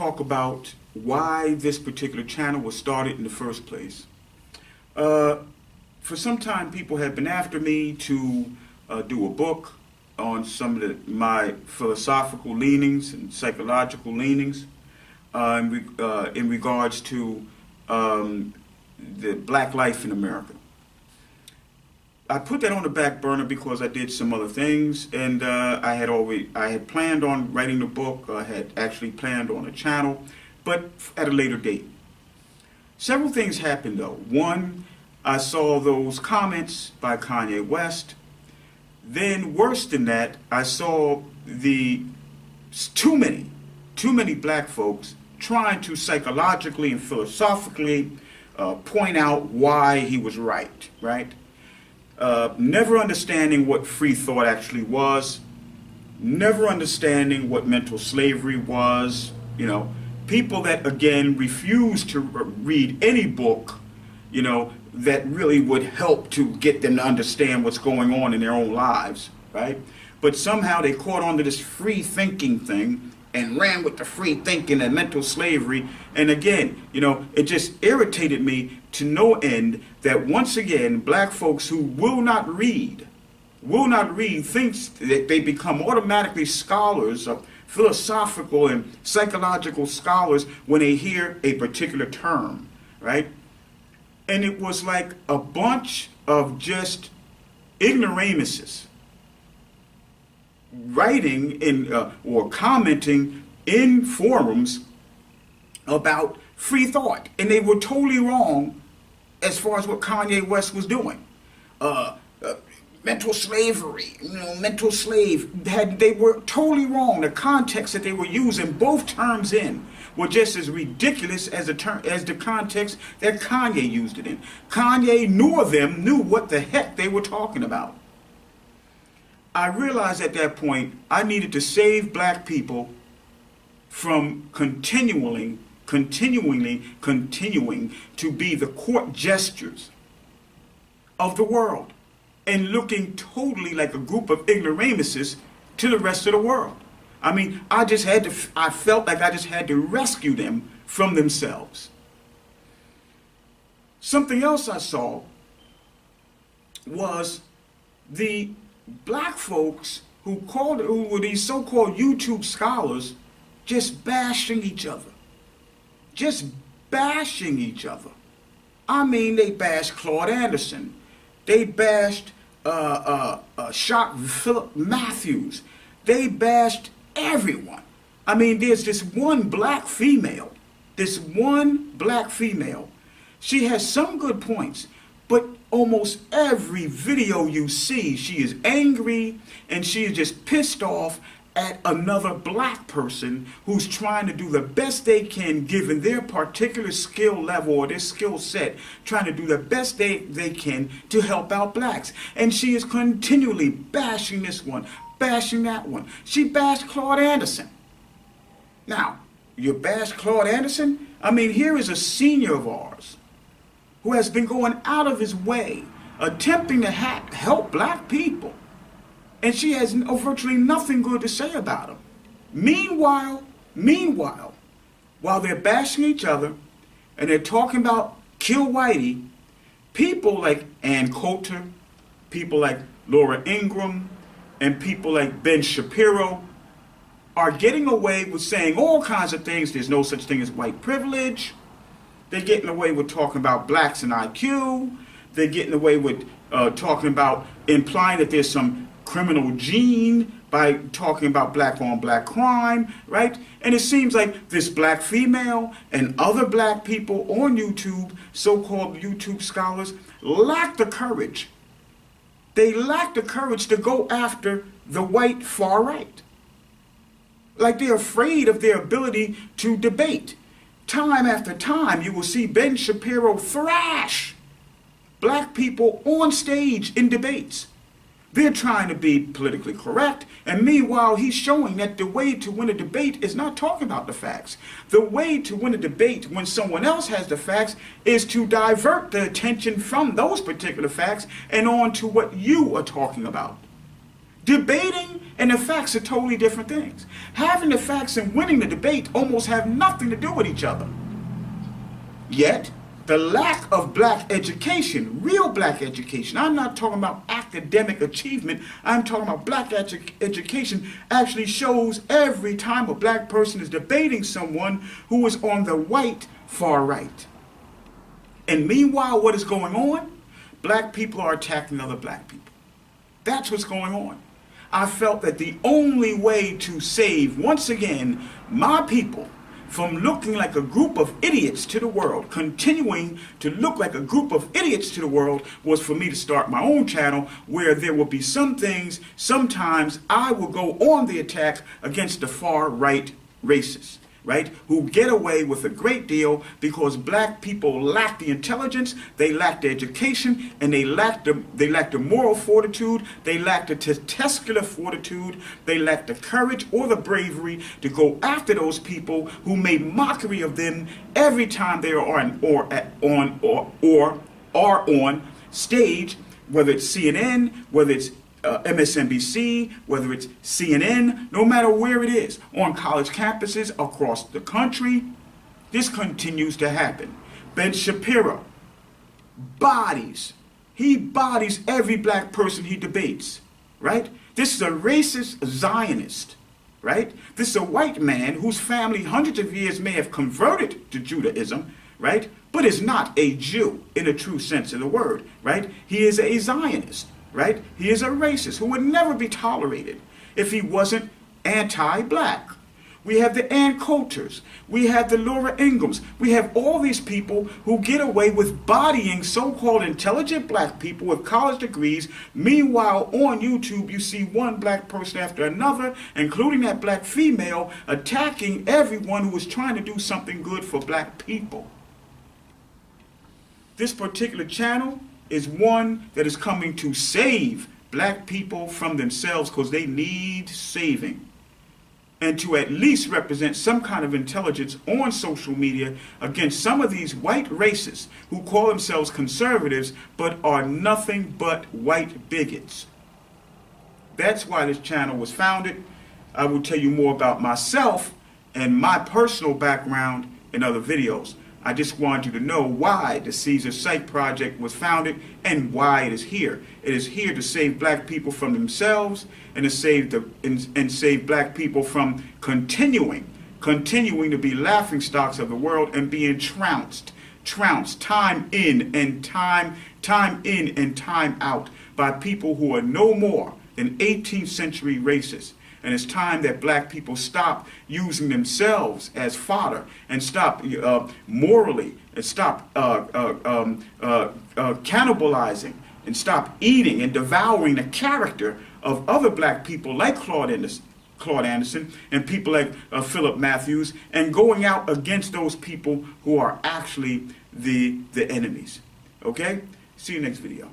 talk about why this particular channel was started in the first place. For some time, people have been after me to do a book on some of my philosophical leanings and psychological leanings in regards to the black life in America. I put that on the back burner because I did some other things, and I had planned on writing the book. I had actually planned on a channel, but at a later date. Several things happened though. One, I saw those comments by Kanye West. Then worse than that, I saw too many black folks trying to psychologically and philosophically point out why he was right? Never understanding what free thought actually was, never understanding what mental slavery was, people that again refuse to read any book, that really would help to get them to understand what's going on in their own lives, right? But somehow they caught on to this free thinking thing and ran with the free thinking and mental slavery. And again, it just irritated me to no end that once again, black folks who will not read, thinks that they become automatically scholars, philosophical and psychological scholars when they hear a particular term, right? And it was like a bunch of just ignoramuses writing in or commenting in forums about free thought, and they were totally wrong as far as what Kanye West was doing. Mental slavery, mental slave. They were totally wrong. The context that they were using both terms in were just as ridiculous as the context that Kanye used it in. Kanye nor them knew what the heck they were talking about. I realized at that point I needed to save black people from continuing to be the court jesters of the world and looking totally like a group of ignoramuses to the rest of the world. I mean, I felt like I just had to rescue them from themselves. Something else I saw was the black folks who were these so-called YouTube scholars just bashing each other. Just bashing each other. I mean, they bashed Claude Anderson. They bashed Philip Matthews. They bashed everyone. I mean, there's this one black female. She has some good points, but almost every video you see, she is angry and she is just pissed off at another black person who's trying to do the best they can given their particular skill level or their skill set, trying to do the best they can to help out blacks. And she is continually bashing this one, bashing that one. She bashed Claude Anderson. Now, you bash Claude Anderson? I mean, here is a senior of ours who has been going out of his way, attempting to help black people. And she has virtually nothing good to say about him. Meanwhile, while they're bashing each other and they're talking about kill Whitey, people like Coulter, people like Laura Ingraham, and people like Ben Shapiro are getting away with saying all kinds of things. There's no such thing as white privilege. They're getting away with talking about blacks and IQ. They're getting away with talking about implying that there's some criminal gene by talking about black on black crime, right? And it seems like this black female and other black people on YouTube, so-called YouTube scholars, lack the courage. They lack the courage to go after the white far right. Like they're afraid of their ability to debate. Time after time, you will see Ben Shapiro thrash black people on stage in debates. They're trying to be politically correct, and meanwhile he's showing that the way to win a debate is not talking about the facts. The way to win a debate when someone else has the facts is to divert the attention from those particular facts and on to what you are talking about. Debating and the facts are totally different things. Having the facts and winning the debate almost have nothing to do with each other. Yet, the lack of black education, real black education, I'm not talking about academic achievement, I'm talking about black education, actually shows every time a black person is debating someone who is on the white far right. And meanwhile, what is going on? Black people are attacking other black people. That's what's going on. I felt that the only way to save, once again, my people from looking like a group of idiots to the world, continuing to look like a group of idiots to the world, was for me to start my own channel where there will be some things, sometimes I will go on the attack against the far right racists, right, who get away with a great deal because black people lack the intelligence, they lack the education, and they lack the moral fortitude, they lack the testicular fortitude, they lack the courage or the bravery to go after those people who made mockery of them every time they are on stage, whether it's CNN, whether it's MSNBC, whether it's CNN, no matter where it is, on college campuses across the country, this continues to happen. Ben Shapiro he bodies every black person he debates, right? This is a racist Zionist, right? This is a white man whose family hundreds of years may have converted to Judaism, right? But is not a Jew in a true sense of the word, right? He is a Zionist. Right? He is a racist who would never be tolerated if he wasn't anti-black. We have the Ann Coulters. We have the Laura Ingrams. We have all these people who get away with bodying so-called intelligent black people with college degrees. Meanwhile, on YouTube, you see one black person after another, including that black female, attacking everyone who is trying to do something good for black people. This particular channel is one that is coming to save black people from themselves because they need saving, and to at least represent some kind of intelligence on social media against some of these white racists who call themselves conservatives but are nothing but white bigots. That's why this channel was founded. I will tell you more about myself and my personal background in other videos. I just want you to know why the Caesar Psych Project was founded and why it is here. It is here to save black people from themselves and to save black people from continuing to be laughingstocks of the world and being trounced time in and time out by people who are no more than 18th century racists. And it's time that black people stop using themselves as fodder and stop morally and stop cannibalizing and stop eating and devouring the character of other black people like Claude Anderson and people like Philip Matthews, and going out against those people who are actually the enemies. Okay? See you next video.